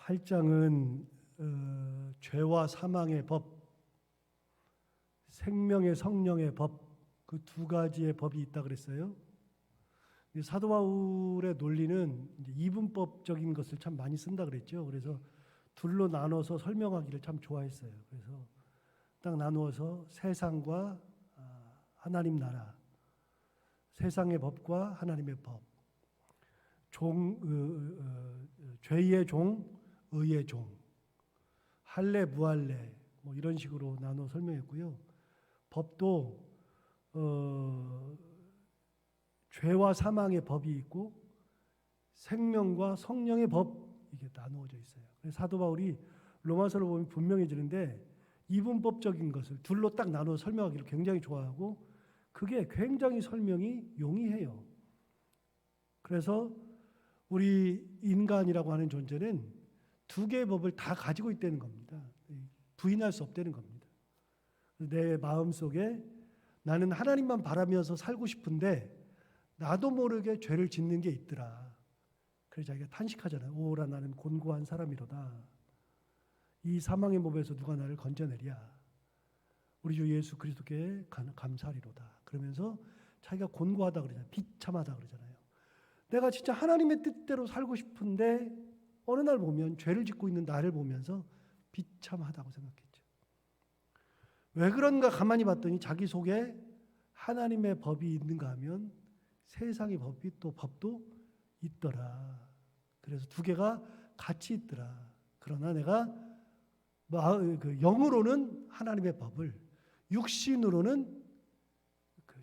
8장은 죄와 사망의 법, 생명의 성령의 법, 그 두 가지의 법이 있다 그랬어요. 사도 바울의 논리는 이제 이분법적인 것을 참 많이 쓴다 그랬죠. 그래서 둘로 나눠서 설명하기를 참 좋아했어요. 그래서 딱 나누어서 세상과 하나님 나라, 세상의 법과 하나님의 법, 죄의 종, 의의 종, 할례, 무할례 뭐 이런 식으로 나눠 설명했고요. 법도 죄와 사망의 법이 있고 생명과 성령의 법, 이게 나누어져 있어요. 그래서 사도 바울이 로마서를 보면 분명해지는데 이분법적인 것을 둘로 딱 나눠 설명하기를 굉장히 좋아하고 그게 굉장히 설명이 용이해요. 그래서 우리 인간이라고 하는 존재는 두 개의 법을 다 가지고 있다는 겁니다. 부인할 수 없다는 겁니다. 내 마음속에 나는 하나님만 바라면서 살고 싶은데 나도 모르게 죄를 짓는 게 있더라. 그래서 자기가 탄식하잖아요. 오라 나는 곤고한 사람이로다. 이 사망의 몸에서 누가 나를 건져내랴. 우리 주 예수 그리스도께 감사하리로다. 그러면서 자기가 곤고하다 그러잖아요. 비참하다 그러잖아요. 내가 진짜 하나님의 뜻대로 살고 싶은데 어느 날 보면 죄를 짓고 있는 나를 보면서 비참하다고 생각했죠. 왜 그런가 가만히 봤더니 자기 속에 하나님의 법이 있는가 하면 세상의 법도 있더라. 그래서 두 개가 같이 있더라. 그러나 내가 영으로는 하나님의 법을, 육신으로는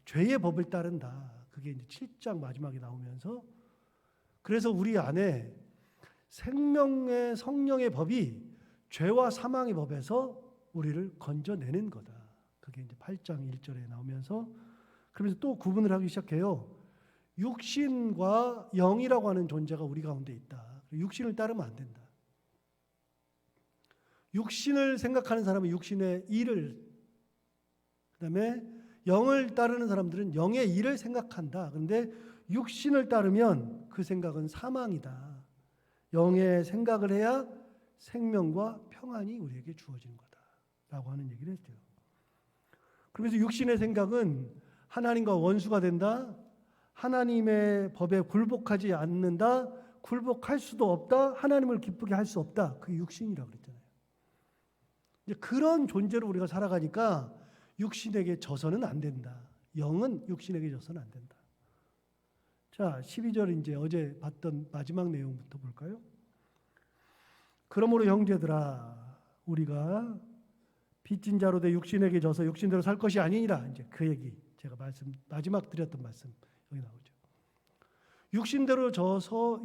죄의 법을 따른다. 그게 이제 7장 마지막에 나오면서 그래서 우리 안에 생명의 성령의 법이 죄와 사망의 법에서 우리를 건져내는 거다. 그게 이제 8장 1절에 나오면서 그러면서 또 구분을 하기 시작해요. 육신과 영이라고 하는 존재가 우리 가운데 있다. 육신을 따르면 안 된다. 육신을 생각하는 사람은 육신의 일을, 그다음에 영을 따르는 사람들은 영의 일을 생각한다. 그런데 육신을 따르면 그 생각은 사망이다. 영의 생각을 해야 생명과 평안이 우리에게 주어지는 거다라고 하는 얘기를 했죠. 그러면서 육신의 생각은 하나님과 원수가 된다. 하나님의 법에 굴복하지 않는다. 굴복할 수도 없다. 하나님을 기쁘게 할 수 없다. 그게 육신이라고 그랬잖아요. 이제 그런 존재로 우리가 살아가니까 육신에게 져서는 안 된다. 영은 육신에게 져서는 안 된다. 자, 12절 이제 어제 봤던 마지막 내용부터 볼까요? 그러므로 형제들아, 우리가 빚진 자로 돼 육신에게 져서 육신대로 살 것이 아니니라. 이제 그 얘기 제가 마지막 드렸던 말씀 여기 나오죠. 육신대로 져서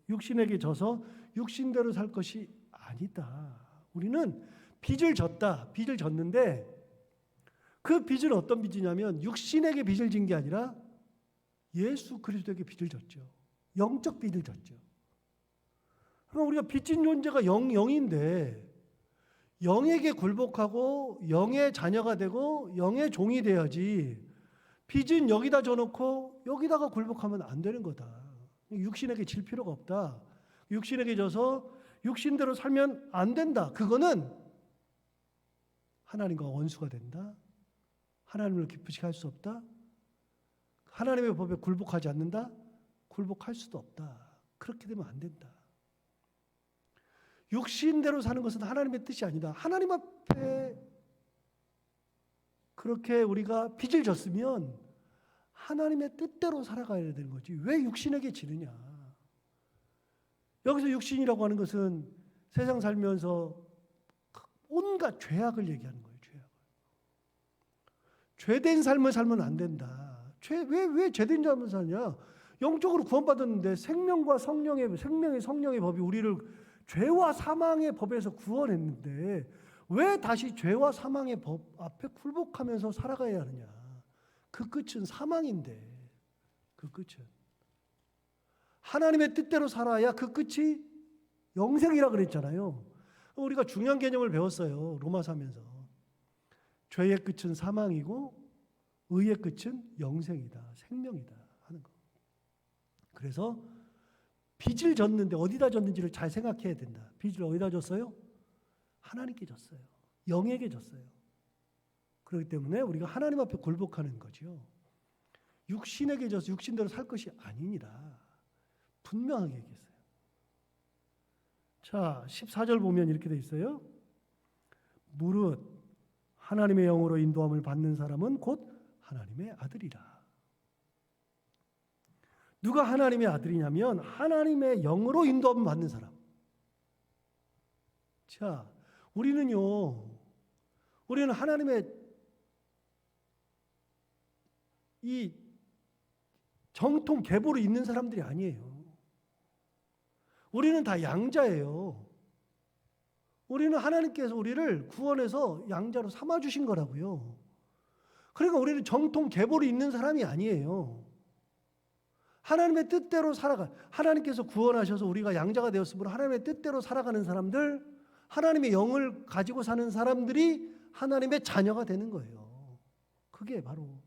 육신에게 져서 육신대로 살 것이 아니다. 우리는 빚을 졌다. 빚을 졌는데 그 빚은 어떤 빚이냐면 육신에게 빚을 진 게 아니라 예수 그리스도에게 빚을 졌죠. 영적 빚을 졌죠. 그러니까 우리가 빚진 존재가 영인데 영에게 굴복하고 영의 자녀가 되고 영의 종이 돼야지 빚은 여기다 져놓고 여기다가 굴복하면 안 되는 거다. 육신에게 질 필요가 없다. 육신에게 져서 육신대로 살면 안 된다. 그거는 하나님과 원수가 된다. 하나님을 기쁘시게 할 수 없다. 하나님의 법에 굴복하지 않는다. 굴복할 수도 없다. 그렇게 되면 안 된다. 육신대로 사는 것은 하나님의 뜻이 아니다. 하나님 앞에 그렇게 우리가 빚을 졌으면 하나님의 뜻대로 살아가야 되는 거지. 왜 육신에게 지느냐. 여기서 육신이라고 하는 것은 세상 살면서 온갖 죄악을 얘기하는 거예요. 죄된 삶을 살면 안 된다. 왜 죄된 삶을 사냐? 영적으로 구원받았는데 생명의 성령의 법이 우리를 죄와 사망의 법에서 구원했는데 왜 다시 죄와 사망의 법 앞에 굴복하면서 살아가야 하느냐? 그 끝은 사망인데 그 끝은 하나님의 뜻대로 살아야 그 끝이 영생이라 그랬잖아요. 우리가 중요한 개념을 배웠어요. 로마서 하면서. 죄의 끝은 사망이고 의의 끝은 영생이다. 생명이다 하는 거. 그래서 빚을 졌는데 어디다 졌는지를 잘 생각해야 된다. 빚을 어디다 졌어요? 하나님께 졌어요. 영에게 졌어요. 그렇기 때문에 우리가 하나님 앞에 굴복하는 거죠. 육신에게 져서 육신대로 살 것이 아니니라 분명하게 얘기했어요. 자, 14절 보면 이렇게 돼 있어요. 무릇 하나님의 영으로 인도함을 받는 사람은 곧 하나님의 아들이라. 누가 하나님의 아들이냐면 하나님의 영으로 인도함을 받는 사람. 자, 우리는 하나님의 이 정통 계보로 있는 사람들이 아니에요. 우리는 다 양자예요. 우리는 하나님께서 우리를 구원해서 양자로 삼아주신 거라고요. 그러니까 우리는 정통 계보로 있는 사람이 아니에요. 하나님의 뜻대로 하나님께서 구원하셔서 우리가 양자가 되었으므로 하나님의 뜻대로 살아가는 사람들, 하나님의 영을 가지고 사는 사람들이 하나님의 자녀가 되는 거예요. 그게 바로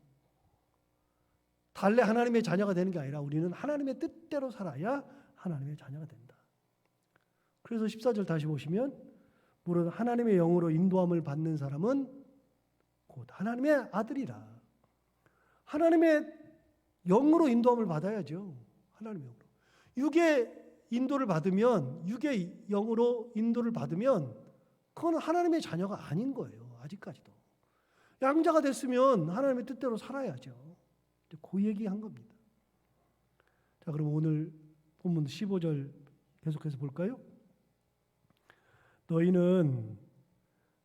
달래 하나님의 자녀가 되는 게 아니라 우리는 하나님의 뜻대로 살아야 하나님의 자녀가 된다. 그래서 14절 다시 보시면 무릇 하나님의 영으로 인도함을 받는 사람은 곧 하나님의 아들이라. 하나님의 영으로 인도함을 받아야죠. 하나님의 영으로. 육의 인도를 받으면, 육의 영으로 인도를 받으면 그건 하나님의 자녀가 아닌 거예요. 아직까지도. 양자가 됐으면 하나님의 뜻대로 살아야죠. 그 얘기한 겁니다. 자, 그럼 오늘 본문 15절 계속해서 볼까요? 너희는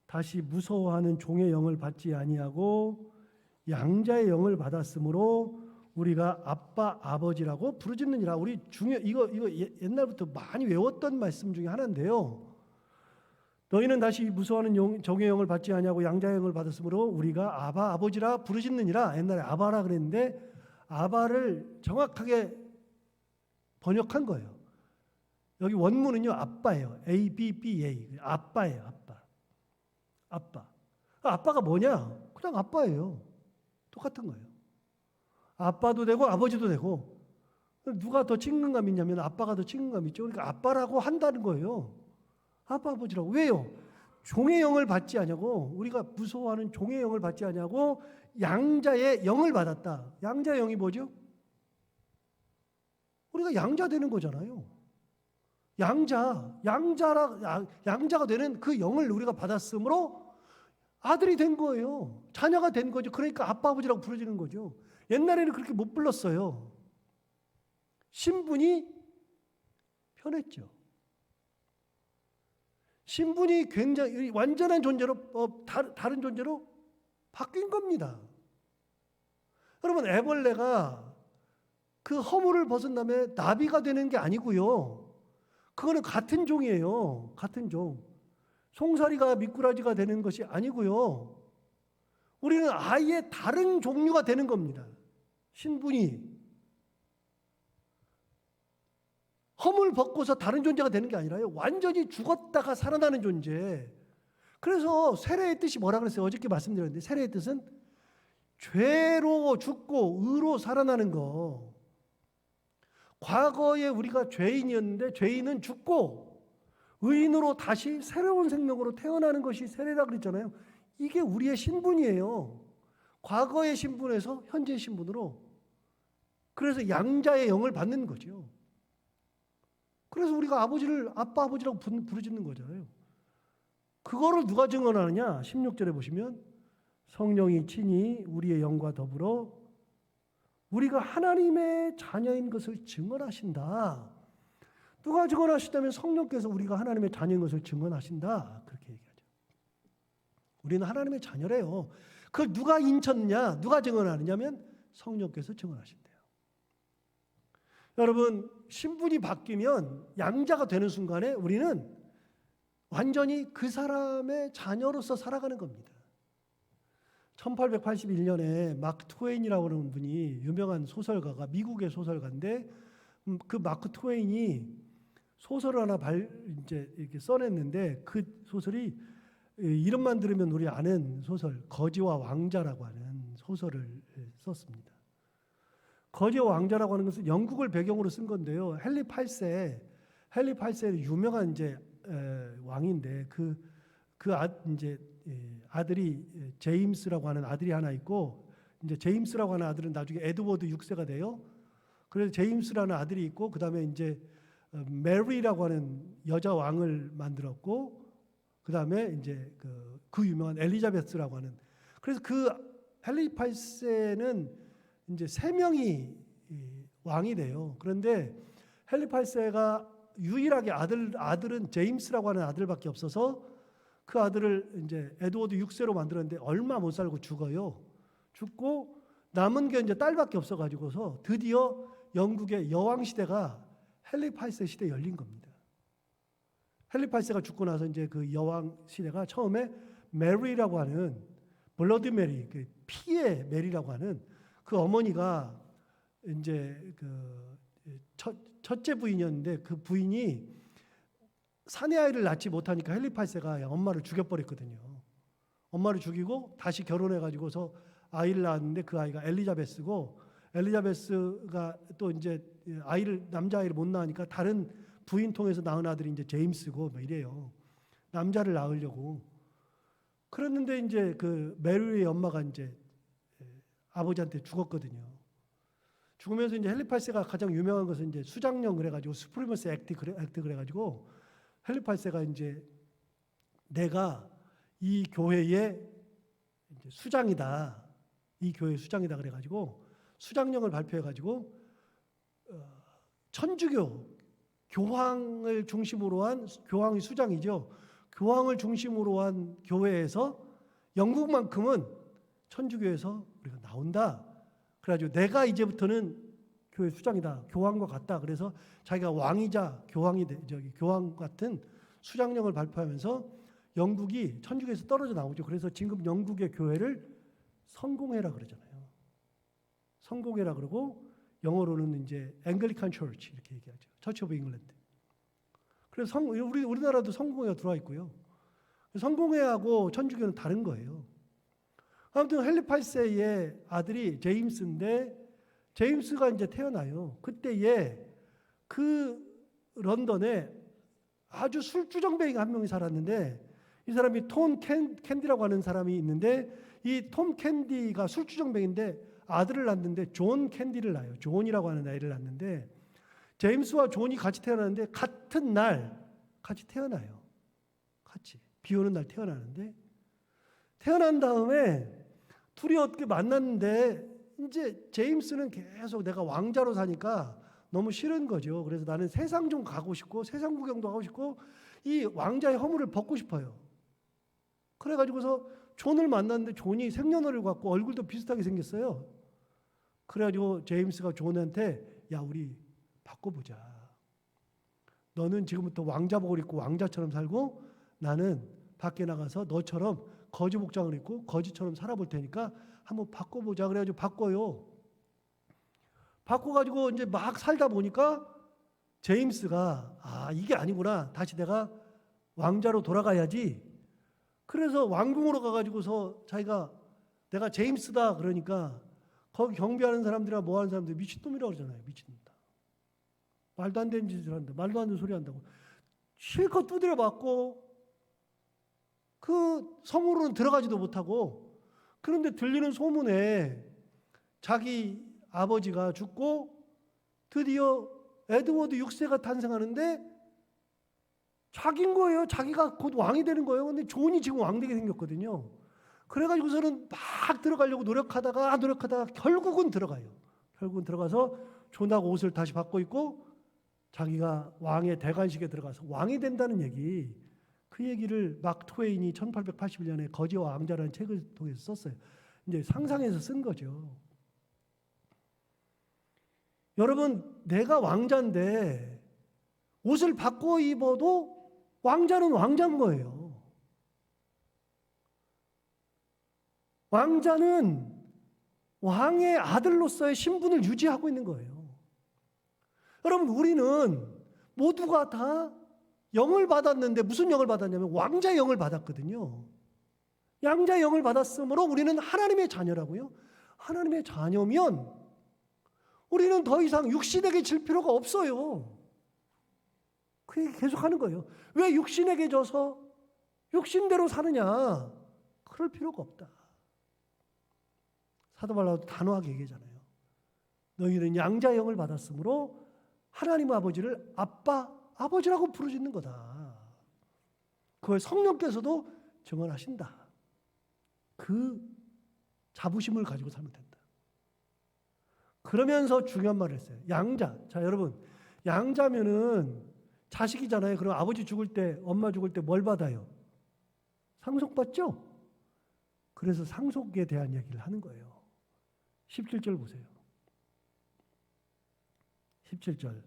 다시 무서워하는 종의 영을 받지 아니하고 양자의 영을 받았으므로 우리가 아빠 아버지라고 부르짖느니라. 우리 이거 옛날부터 많이 외웠던 말씀 중에 하나인데요. 너희는 다시 무서워하는 종의 영을 받지 아니하고 양자의 영을 받았으므로 우리가 아바 아버지라 부르짖느니라. 옛날에 아바라 그랬는데 아바를 정확하게 번역한 거예요. 여기 원문은요 아빠예요. ABBA 아빠예요. 아빠. 아빠가 뭐냐? 그냥 아빠예요. 똑같은 거예요. 아빠도 되고 아버지도 되고. 누가 더 친근감 있냐면 아빠가 더 친근감 있죠. 그러니까 아빠라고 한다는 거예요. 아빠 아버지라고. 왜요? 종의 영을 받지 않냐고. 우리가 무서워하는 종의 영을 받지 않냐고 양자의 영을 받았다. 양자의 영이 뭐죠? 우리가 양자 되는 거잖아요. 양자가 되는 그 영을 우리가 받았으므로 아들이 된 거예요. 자녀가 된 거죠. 그러니까 아빠 아버지라고 부르지는 거죠. 옛날에는 그렇게 못 불렀어요. 신분이 변했죠. 신분이 굉장히 완전한 존재로 다른 존재로 바뀐 겁니다. 여러분, 애벌레가 그 허물을 벗은 다음에 나비가 되는 게 아니고요. 그거는 같은 종이에요. 같은 종. 송사리가 미꾸라지가 되는 것이 아니고요. 우리는 아예 다른 종류가 되는 겁니다. 신분이. 허물 벗고서 다른 존재가 되는 게 아니라요. 완전히 죽었다가 살아나는 존재. 그래서 세례의 뜻이 뭐라 그랬어요? 어저께 말씀드렸는데 세례의 뜻은 죄로 죽고 의로 살아나는 거. 과거에 우리가 죄인이었는데 죄인은 죽고 의인으로 다시 새로운 생명으로 태어나는 것이 세례라 그랬잖아요. 이게 우리의 신분이에요. 과거의 신분에서 현재의 신분으로. 그래서 양자의 영을 받는 거죠. 그래서 우리가 아빠 아버지라고 부르짖는 거잖아요. 그거를 누가 증언하느냐? 16절에 보시면 성령이 친히 우리의 영과 더불어 우리가 하나님의 자녀인 것을 증언하신다. 누가 증언하시다면 성령께서 우리가 하나님의 자녀인 것을 증언하신다. 그렇게 얘기하죠. 우리는 하나님의 자녀래요. 그걸 누가 인쳤냐? 누가 증언하느냐면 성령께서 증언하신대요. 여러분, 신분이 바뀌면 양자가 되는 순간에 우리는 완전히 그 사람의 자녀로서 살아가는 겁니다. 1881년에 마크 트웨인이라고 하는 분이 유명한 소설가가 미국의 소설가인데 그 마크 트웨인이 소설을 하나 이제 이렇게 써냈는데 그 소설이 이름만 들으면 우리 아는 소설 거지와 왕자라고 하는 소설을 썼습니다. 거지 왕자라고 하는 것은 영국을 배경으로 쓴 건데요. 헨리 8세는 유명한 이제 왕인데 이제 아들이 제임스라고 하는 아들이 하나 있고, 이제 제임스라고 하는 아들은 나중에 에드워드 6세가 돼요. 그래서 제임스라는 아들이 있고, 그다음에 이제 메리라고 하는 여자 왕을 만들었고, 그다음에 이제 그 유명한 엘리자베스라고 하는. 그래서 그 헨리 8세는 이제 3명이 왕이 돼요. 그런데 헨리 8세가 유일하게 아들은 제임스라고 하는 아들밖에 없어서 그 아들을 이제 에드워드 6세로 만들었는데 얼마 못 살고 죽어요. 죽고 남은 게 이제 딸밖에 없어 가지고서 드디어 영국의 여왕 시대가 헨리 8세 시대에 열린 겁니다. 헨리 8세가 죽고 나서 이제 그 여왕 시대가 처음에 메리라고 하는 블러드 메리, 그 피의 메리라고 하는 그 어머니가 이제 그 첫째 부인이었는데, 그 부인이 사내 아이를 낳지 못하니까 헨리 8세가 엄마를 죽여버렸거든요. 엄마를 죽이고 다시 결혼해 가지고서 아이를 낳았는데 그 아이가 엘리자베스고, 엘리자베스가 또 이제 남자아이를 못 낳으니까 다른 부인 통해서 낳은 아들이 이제 제임스고 뭐 이래요. 남자를 낳으려고. 그랬는데 이제 그 메리의 엄마가 이제 아버지한테 죽었거든요. 죽으면서 이제 헨리 8세가 가장 유명한 것은 이제 수장령 그래가지고 수프리머스 액트 그래가지고 헨리 8세가 이제 내가 이 교회의 이제 수장이다, 이 교회 수장이다 그래가지고 수장령을 발표해가지고 천주교 교황을 중심으로 한, 교황이 수장이죠. 교황을 중심으로 한 교회에서 영국만큼은 천주교에서 우리가 나온다. 그래가지고 내가 이제부터는 교회 수장이다, 교황과 같다. 그래서 자기가 왕이자 교황 같은 수장령을 발표하면서 영국이 천주교에서 떨어져 나오죠. 그래서 지금 영국의 교회를 성공회라 그러잖아요. 성공회라 그러고 영어로는 이제 앵글리칸 처치 이렇게 얘기하죠. 처치 오브 잉글랜드. 그래서 우리나라도 성공회가 들어와 있고요. 성공회하고 천주교는 다른 거예요. 아무튼 헨리 8세의 아들이 제임스인데, 제임스가 이제 태어나요. 그때에 그 런던에 아주 술주정뱅이가 한 명이 살았는데, 이 사람이 톰 캔디라고 하는 사람이 있는데, 이 톰 캔디가 술주정뱅인데 아들을 낳는데 존 캔디를 낳아요. 존이라고 하는 아이를 낳는데, 제임스와 존이 같이 태어나는데 같은 날 같이 태어나요. 같이 비 오는 날 태어나는데, 태어난 다음에 둘이 어떻게 만났는데 이제 제임스는 계속 내가 왕자로 사니까 너무 싫은 거죠. 그래서 나는 세상 좀 가고 싶고 세상 구경도 하고 싶고 이 왕자의 허물을 벗고 싶어요. 그래가지고서 존을 만났는데 존이 생년월일 같고 얼굴도 비슷하게 생겼어요. 그래가지고 제임스가 존한테 야, 우리 바꿔보자. 너는 지금부터 왕자복을 입고 왕자처럼 살고 나는 밖에 나가서 너처럼 거지 복장을 입고 거지처럼 살아볼 테니까 한번 바꿔보자. 그래가지고 바꿔요. 바꿔가지고 이제 막 살다 보니까 제임스가 이게 아니구나, 다시 내가 왕자로 돌아가야지. 그래서 왕궁으로 가가지고서 자기가 내가 제임스다 그러니까 거기 경비하는 사람들이나 뭐 하는 사람들이 미친놈이라고 그러잖아요. 미친놈. 말도 안 되는 짓을 한다, 말도 안 되는 소리 한다고 실컷 두드려 맞고 그 성으로는 들어가지도 못하고. 그런데 들리는 소문에 자기 아버지가 죽고 드디어 에드워드 6세가 탄생하는데 자기인 거예요. 자기가 곧 왕이 되는 거예요. 근데 존이 지금 왕 되게 생겼거든요. 그래가지고서는 막 들어가려고 노력하다가 결국은 들어가요. 결국은 들어가서 존하고 옷을 다시 바꿔 입고 자기가 왕의 대관식에 들어가서 왕이 된다는 얘기, 그 얘기를 마크 트웨인이 1881년에 거지와 왕자라는 책을 통해서 썼어요. 이제 상상해서 쓴 거죠. 여러분, 내가 왕자인데 옷을 바꿔 입어도 왕자는 왕자인 거예요. 왕자는 왕의 아들로서의 신분을 유지하고 있는 거예요. 여러분, 우리는 모두가 다 영을 받았는데 무슨 영을 받았냐면 왕자의 영을 받았거든요. 왕자의 영을 받았으므로 우리는 하나님의 자녀라고요. 하나님의 자녀면 우리는 더 이상 육신에게 질 필요가 없어요. 그 얘기 계속 하는 거예요. 왜 육신에게 져서 육신대로 사느냐? 그럴 필요가 없다. 사도 바울도 단호하게 얘기하잖아요. 너희는 양자의 영을 받았으므로 하나님 아버지를 아빠, 아버지라고 부르짖는 거다. 그걸 성령께서도 증언하신다. 그 자부심을 가지고 살면 된다. 그러면서 중요한 말을 했어요. 양자. 자, 여러분, 양자면은 자식이잖아요. 그럼 아버지 죽을 때, 엄마 죽을 때 뭘 받아요? 상속받죠? 그래서 상속에 대한 얘기를 하는 거예요. 17절 보세요. 17절.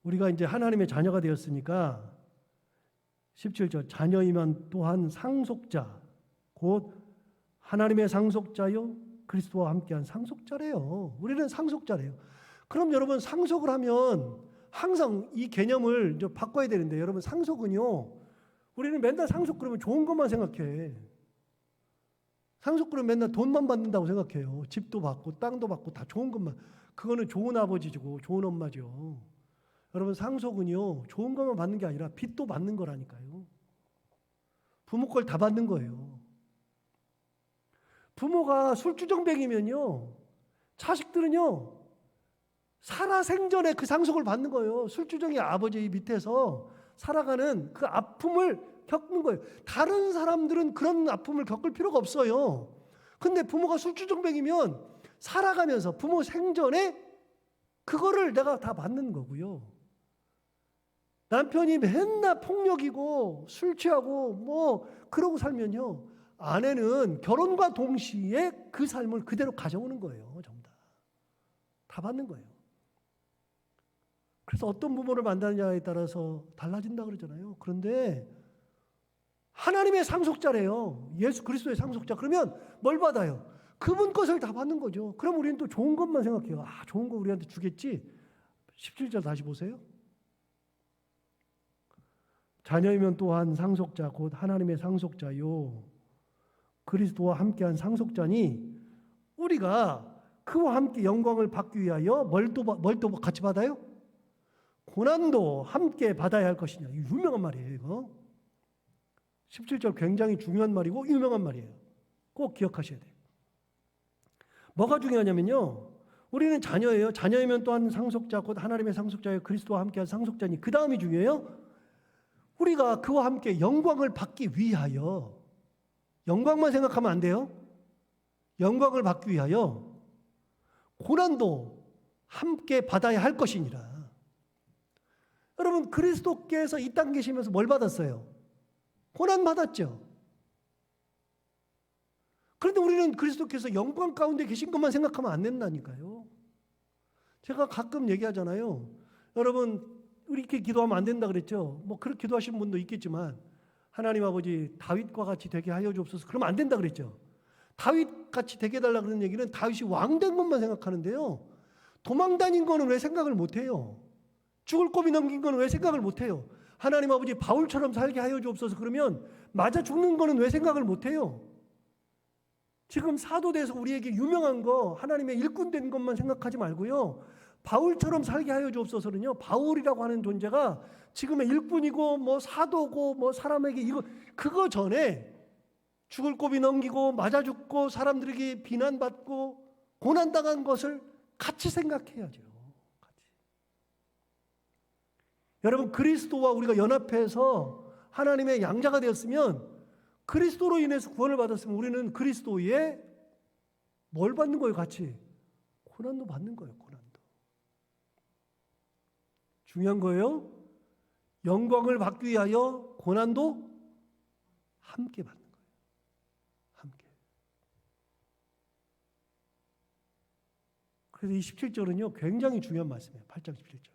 우리가 이제 하나님의 자녀가 되었으니까 17절. 자녀이면 또한 상속자, 곧 하나님의 상속자요 그리스도와 함께한 상속자래요. 우리는 상속자래요. 그럼 여러분 상속을 하면 항상 이 개념을 좀 바꿔야 되는데, 여러분 상속은요, 우리는 맨날 상속 그러면 좋은 것만 생각해. 상속 그러면 맨날 돈만 받는다고 생각해요. 집도 받고 땅도 받고 다 좋은 것만. 그거는 좋은 아버지고 좋은 엄마죠. 여러분 상속은요, 좋은 것만 받는 게 아니라 빚도 받는 거라니까요. 부모 걸 다 받는 거예요. 부모가 술주정뱅이면요, 자식들은요 살아생전에 그 상속을 받는 거예요. 술주정이 아버지 밑에서 살아가는 그 아픔을 겪는 거예요. 다른 사람들은 그런 아픔을 겪을 필요가 없어요. 근데 부모가 술주정뱅이면 살아가면서 부모 생전에 그거를 내가 다 받는 거고요. 남편이 맨날 폭력이고 술 취하고 뭐 그러고 살면요, 아내는 결혼과 동시에 그 삶을 그대로 가져오는 거예요. 전부 다 받는 거예요. 그래서 어떤 부모를 만나느냐에 따라서 달라진다 그러잖아요. 그런데 하나님의 상속자래요. 예수 그리스도의 상속자. 그러면 뭘 받아요? 그분 것을 다 받는 거죠. 그럼 우리는 또 좋은 것만 생각해요. 아, 좋은 거 우리한테 주겠지. 17절 다시 보세요. 자녀이면 또한 상속자, 곧 하나님의 상속자요 그리스도와 함께한 상속자니 우리가 그와 함께 영광을 받기 위하여 뭘 또 같이 받아요? 고난도 함께 받아야 할 것이냐. 이거 유명한 말이에요. 이거 17절 굉장히 중요한 말이고 유명한 말이에요. 꼭 기억하셔야 돼요. 뭐가 중요하냐면요, 우리는 자녀예요. 자녀이면 또한 상속자, 곧 하나님의 상속자예요 그리스도와 함께한 상속자니 그 다음이 중요해요. 우리가 그와 함께 영광을 받기 위하여, 영광만 생각하면 안 돼요. 영광을 받기 위하여 고난도 함께 받아야 할 것이니라. 여러분 그리스도께서 이 땅 계시면서 뭘 받았어요? 고난 받았죠. 그런데 우리는 그리스도께서 영광 가운데 계신 것만 생각하면 안 된다니까요. 제가 가끔 얘기하잖아요. 여러분 우리 이렇게 기도하면 안 된다 그랬죠. 뭐 그렇게 기도하시는 분도 있겠지만 하나님 아버지 다윗과 같이 되게 하여 주옵소서. 그러면 안 된다 그랬죠. 다윗 같이 되게 해달라 그러는 얘기는 다윗이 왕 된 것만 생각하는데요, 도망 다닌 거는 왜 생각을 못 해요? 죽을 고비 넘긴 거는 왜 생각을 못 해요? 하나님 아버지 바울처럼 살게 하여 주옵소서 그러면 맞아 죽는 거는 왜 생각을 못 해요? 지금 사도돼서 우리에게 유명한 거 하나님의 일꾼 된 것만 생각하지 말고요, 바울처럼 살게 하여 주옵소서는요, 바울이라고 하는 존재가 지금의 일꾼이고 뭐 사도고 뭐 사람에게 이거 그거 전에 죽을 고비 넘기고 맞아 죽고 사람들에게 비난받고 고난당한 것을 같이 생각해야죠. 같이. 여러분 그리스도와 우리가 연합해서 하나님의 양자가 되었으면, 그리스도로 인해서 구원을 받았으면 우리는 그리스도의 뭘 받는 거예요? 같이 고난도 받는 거예요. 고난도. 중요한 거예요. 영광을 받기 위하여 고난도 함께 받는 거예요. 함께. 그래서 이 17절은요 굉장히 중요한 말씀이에요. 8장 17절.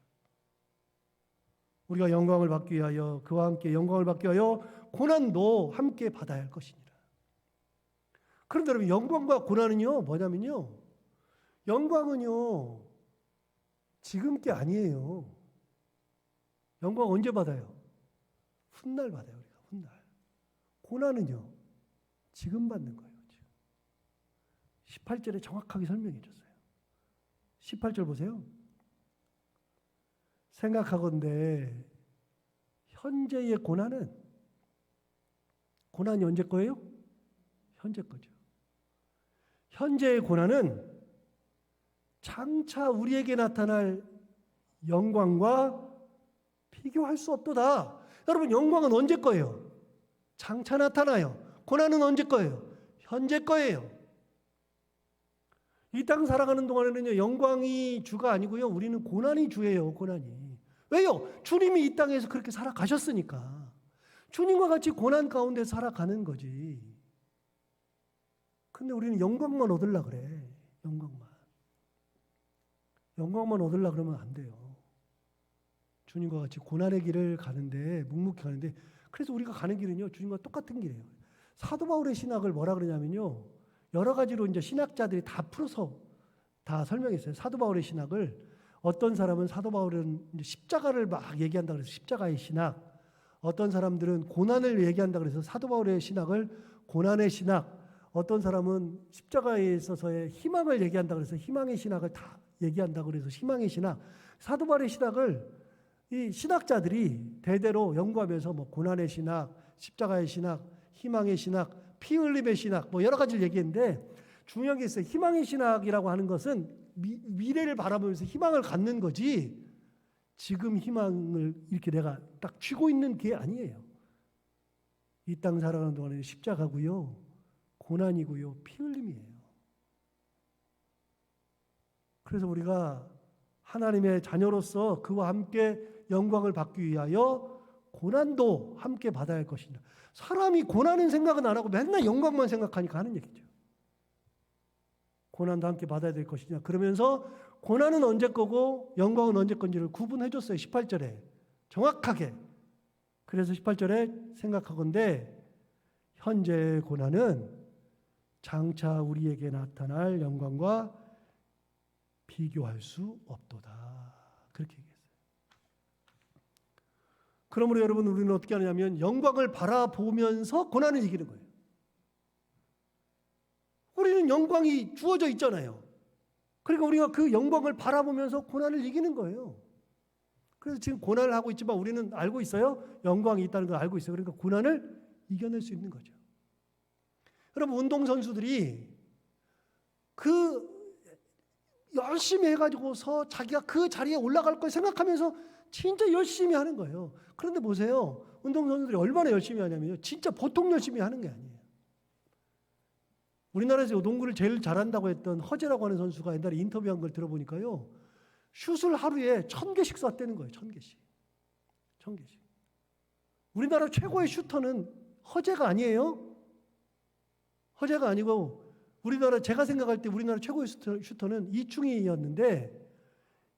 우리가 영광을 받기 위하여 그와 함께 영광을 받기 위하여 고난도 함께 받아야 할 것이니라. 그런데 여러분 영광과 고난은요 뭐냐면요, 영광은요 지금 게 아니에요. 영광 언제 받아요? 훗날 받아요. 우리가 훗날. 고난은요 지금 받는 거예요. 지금. 18절에 정확하게 설명해 줬어요. 18절 보세요. 생각하건대 현재의 고난이 언제 거예요? 현재 거죠. 현재의 고난은 장차 우리에게 나타날 영광과 비교할 수 없도다. 여러분, 영광은 언제 거예요? 장차 나타나요. 고난은 언제 거예요? 현재 거예요. 이 땅 살아가는 동안에는요, 영광이 주가 아니고요, 우리는 고난이 주예요. 고난이. 왜요? 주님이 이 땅에서 그렇게 살아가셨으니까. 주님과 같이 고난 가운데 살아가는 거지. 근데 우리는 영광만 얻으려고 그래. 영광만 얻으려고 그러면 안 돼요. 주님과 같이 고난의 길을 가는데, 묵묵히 가는데, 그래서 우리가 가는 길은요, 주님과 똑같은 길이에요. 사도 바울의 신학을 뭐라 그러냐면요, 여러 가지로 이제 신학자들이 다 풀어서 다 설명했어요. 사도 바울의 신학을 어떤 사람은 사도 바울은 이제 십자가를 막 얘기한다 그래서 십자가의 신학, 어떤 사람들은 고난을 얘기한다 그래서 사도 바울의 신학을 고난의 신학, 어떤 사람은 십자가에 있어서의 희망을 얘기한다 그래서 희망의 신학을 다 얘기한다 그래서 희망의 신학, 사도 바울의 신학을 이 신학자들이 대대로 연구하면서 뭐 고난의 신학, 십자가의 신학, 희망의 신학, 피 흘림의 신학, 뭐 여러 가지를 얘기했는데 중요한 게 있어요. 희망의 신학이라고 하는 것은 미래를 바라보면서 희망을 갖는 거지, 지금 희망을 이렇게 내가 딱 쥐고 있는 게 아니에요. 이 땅 살아가는 동안에 십자가고요, 고난이고요, 피 흘림이에요. 그래서 우리가 하나님의 자녀로서 그와 함께 영광을 받기 위하여 고난도 함께 받아야 할 것입니다. 사람이 고난은 생각은 안 하고 맨날 영광만 생각하니까 하는 얘기죠. 고난도 함께 받아야 될 것이냐. 그러면서 고난은 언제 거고 영광은 언제 건지를 구분해 줬어요. 18절에. 정확하게. 그래서 18절에 생각하건대 현재의 고난은 장차 우리에게 나타날 영광과 비교할 수 없도다. 그렇게 얘기했어요. 그러므로 여러분, 우리는 어떻게 하냐면 영광을 바라보면서 고난을 이기는 거예요. 우리는 영광이 주어져 있잖아요. 그러니까 우리가 그 영광을 바라보면서 고난을 이기는 거예요. 그래서 지금 고난을 하고 있지만 우리는 알고 있어요. 영광이 있다는 걸 알고 있어요. 그러니까 고난을 이겨낼 수 있는 거죠. 여러분, 운동선수들이 열심히 해가지고서 자기가 그 자리에 올라갈 걸 생각하면서 진짜 열심히 하는 거예요. 그런데 보세요. 운동선수들이 얼마나 열심히 하냐면요, 진짜 보통 열심히 하는 게 아니에요. 우리나라에서 농구를 제일 잘한다고 했던 허재라고 하는 선수가 옛날에 인터뷰한 걸 들어보니까요, 슛을 하루에 1000개씩 쐈다는 거예요. 1000개씩. 우리나라 최고의 슈터는 허재가 아니에요. 허재가 아니고 제가 생각할 때 우리나라 최고의 슈터는 이충희였는데,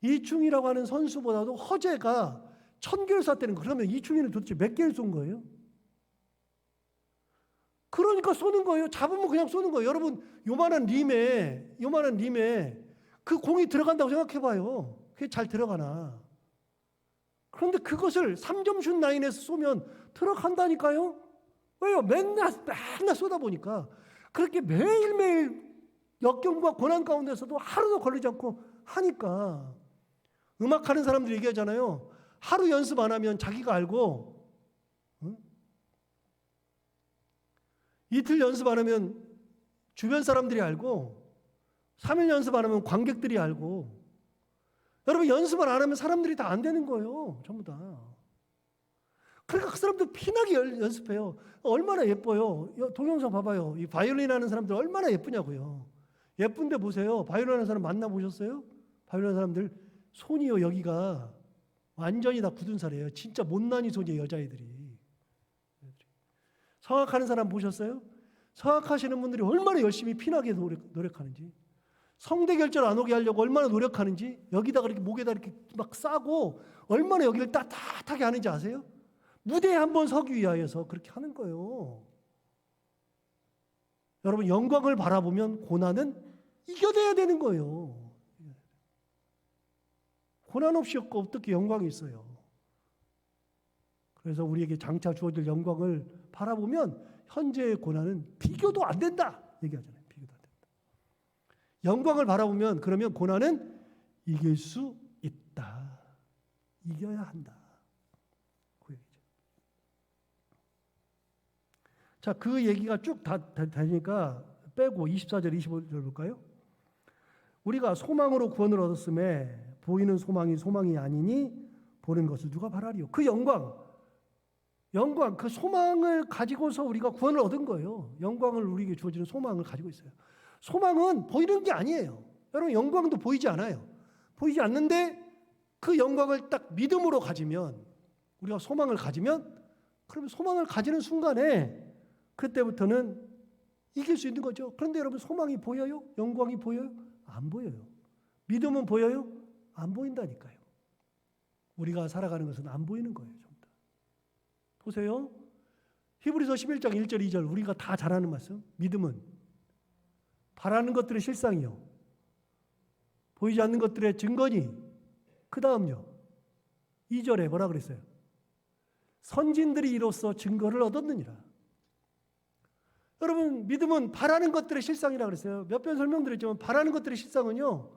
이충희라고 하는 선수보다도 허재가 1000개를 쐈다는 거예요. 그러면 이충희는 도대체 몇 개를 쏜 거예요? 그러니까 쏘는 거예요. 잡으면 그냥 쏘는 거예요. 여러분, 요만한 림에 그 공이 들어간다고 생각해봐요. 그게 잘 들어가나? 그런데 그것을 3점슛 라인에서 쏘면 들어간다니까요? 왜요? 맨날 쏘다 보니까. 그렇게 매일매일 역경과 고난 가운데서도 하루도 걸리지 않고 하니까. 음악하는 사람들이 얘기하잖아요. 하루 연습 안 하면 자기가 알고, 이틀 연습 안 하면 주변 사람들이 알고, 3일 연습 안 하면 관객들이 알고. 여러분, 연습을 안 하면 사람들이 다 안 되는 거예요. 전부 다. 그러니까 그 사람들 피나게 연습해요. 얼마나 예뻐요. 동영상 봐봐요. 이 바이올린 하는 사람들 얼마나 예쁘냐고요. 예쁜데 보세요. 바이올린 하는 사람 만나보셨어요? 바이올린 하는 사람들 손이요, 여기가 완전히 다 굳은 살이에요. 진짜 못난이 손이에요, 여자애들이. 성악하는 사람 보셨어요? 성악하시는 분들이 얼마나 열심히 피나게 노력하는지, 성대 결절 안 오게 하려고 얼마나 노력하는지, 여기다가 이렇게 목에다 이렇게 막 싸고 얼마나 여기를 따뜻하게 하는지 아세요? 무대에 한번 서기 위하여서 그렇게 하는 거예요. 여러분, 영광을 바라보면 고난은 이겨내야 되는 거예요. 고난 없이 어떻게 영광이 있어요? 그래서 우리에게 장차 주어질 영광을 바라보면 현재의 고난은 비교도 안 된다 얘기하잖아요. 비교도 안 된다. 영광을 바라보면 그러면 고난은 이길 수 있다. 이겨야 한다. 그 얘기죠. 자, 그 얘기가 쭉 다니까 빼고 24절, 25절 볼까요? 우리가 소망으로 구원을 얻었음에 보이는 소망이 소망이 아니니 보는 것을 누가 바라리요? 그 영광, 그 소망을 가지고서 우리가 구원을 얻은 거예요. 영광을 우리에게 주어지는 소망을 가지고 있어요. 소망은 보이는 게 아니에요. 여러분, 영광도 보이지 않아요. 보이지 않는데 그 영광을 딱 믿음으로 가지면, 우리가 소망을 가지면, 그러면 소망을 가지는 순간에 그때부터는 이길 수 있는 거죠. 그런데 여러분, 소망이 보여요? 영광이 보여요? 안 보여요. 믿음은 보여요? 안 보인다니까요. 우리가 살아가는 것은 안 보이는 거예요. 전부 다. 보세요. 히브리서 11장 1절 2절 우리가 다 잘 아는 말씀. 믿음은 바라는 것들의 실상이요, 보이지 않는 것들의 증거니. 그 다음요, 2절에 뭐라 그랬어요? 선진들이 이로써 증거를 얻었느니라. 여러분, 믿음은 바라는 것들의 실상이라고 그랬어요. 몇 번 설명드렸지만 바라는 것들의 실상은요,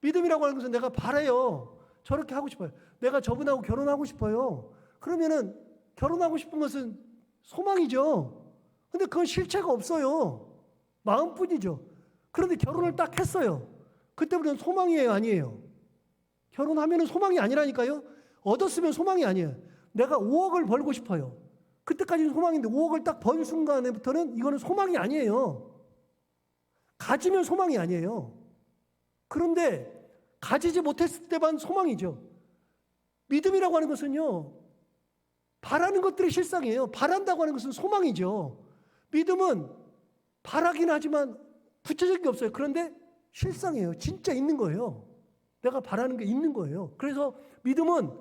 믿음이라고 하는 것은 내가 바라요. 저렇게 하고 싶어요. 내가 저분하고 결혼하고 싶어요. 그러면은 결혼하고 싶은 것은 소망이죠. 근데 그건 실체가 없어요. 마음뿐이죠. 그런데 결혼을 딱 했어요. 그때부터는 소망이에요, 아니에요? 결혼하면은 소망이 아니라니까요. 얻었으면 소망이 아니에요. 내가 5억을 벌고 싶어요. 그때까지는 소망인데 5억을 딱 번 순간부터는 이거는 소망이 아니에요. 가지면 소망이 아니에요. 그런데 가지지 못했을 때만 소망이죠. 믿음이라고 하는 것은요, 바라는 것들의 실상이에요. 바란다고 하는 것은 소망이죠. 믿음은 바라긴 하지만 구체적인 게 없어요. 그런데 실상이에요. 진짜 있는 거예요. 내가 바라는 게 있는 거예요. 그래서 믿음은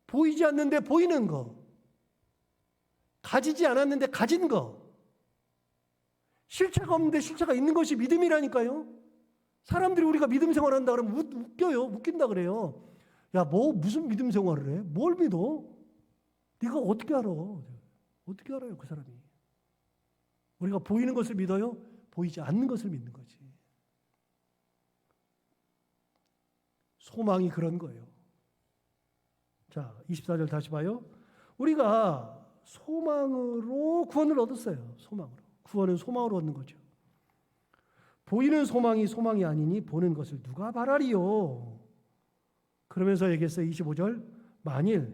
보이지 않는데 보이는 거, 가지지 않았는데 가진 거, 실체가 없는데 실체가 있는 것이 믿음이라니까요. 사람들이 우리가 믿음 생활한다 그러면 웃겨요. 웃긴다 그래요. 야, 무슨 믿음 생활을 해? 뭘 믿어? 네가 어떻게 알아? 어떻게 알아요, 그 사람이? 우리가 보이는 것을 믿어요? 보이지 않는 것을 믿는 거지. 소망이 그런 거예요. 자, 24절 다시 봐요. 우리가 소망으로 구원을 얻었어요. 소망으로. 구원은 소망으로 얻는 거죠. 보이는 소망이 소망이 아니니 보는 것을 누가 바라리요? 그러면서 얘기했어요. 25절. 만일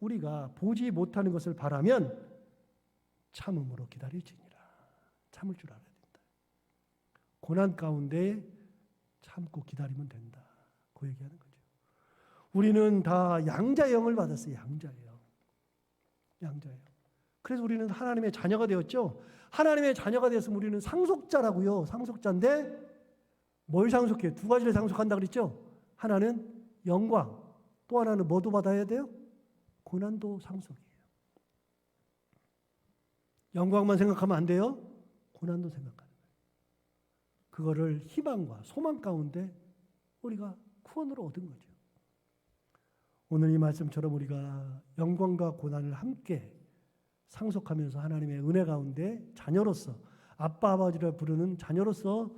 우리가 보지 못하는 것을 바라면 참음으로 기다릴지니라. 참을 줄 알아야 된다. 고난 가운데 참고 기다리면 된다. 그 얘기하는 거죠. 우리는 다 양자의 영을 받았어요. 양자의 영. 양자예요. 그래서 우리는 하나님의 자녀가 되었죠. 하나님의 자녀가 되었으면 우리는 상속자라고요. 상속자인데 뭘 상속해요? 두 가지를 상속한다 그랬죠. 하나는 영광, 또 하나는 뭐도 받아야 돼요? 고난도 상속이에요. 영광만 생각하면 안 돼요. 고난도 생각하는 거예요. 그거를 희망과 소망 가운데 우리가 구원으로 얻은 거죠. 오늘 이 말씀처럼 우리가 영광과 고난을 함께 상속하면서 하나님의 은혜 가운데 자녀로서, 아빠 아버지를 부르는 자녀로서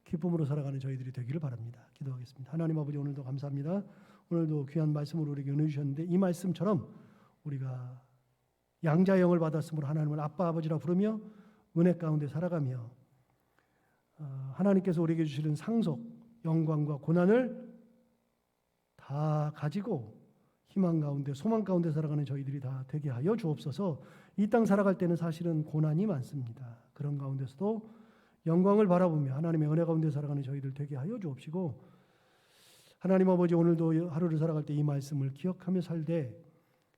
기쁨으로 살아가는 저희들이 되기를 바랍니다. 기도하겠습니다. 하나님 아버지, 오늘도 감사합니다. 오늘도 귀한 말씀으로 우리에게 은혜 주셨는데 이 말씀처럼 우리가 양자의 영을 받았으므로 하나님을 아빠 아버지라 부르며 은혜 가운데 살아가며 하나님께서 우리에게 주시는 상속, 영광과 고난을 다 가지고 희망 가운데, 소망 가운데 살아가는 저희들이 다 되게 하여 주옵소서. 이 땅 살아갈 때는 사실은 고난이 많습니다. 그런 가운데서도 영광을 바라보며 하나님의 은혜 가운데 살아가는 저희들 되게 하여 주옵시고, 하나님 아버지, 오늘도 하루를 살아갈 때 이 말씀을 기억하며 살되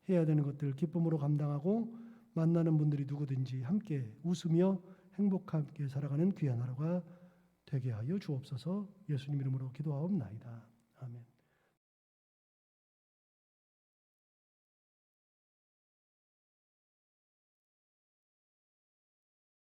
해야 되는 것들 기쁨으로 감당하고 만나는 분들이 누구든지 함께 웃으며 행복하게 살아가는 귀한 하루가 되게 하여 주옵소서. 예수님 이름으로 기도하옵나이다.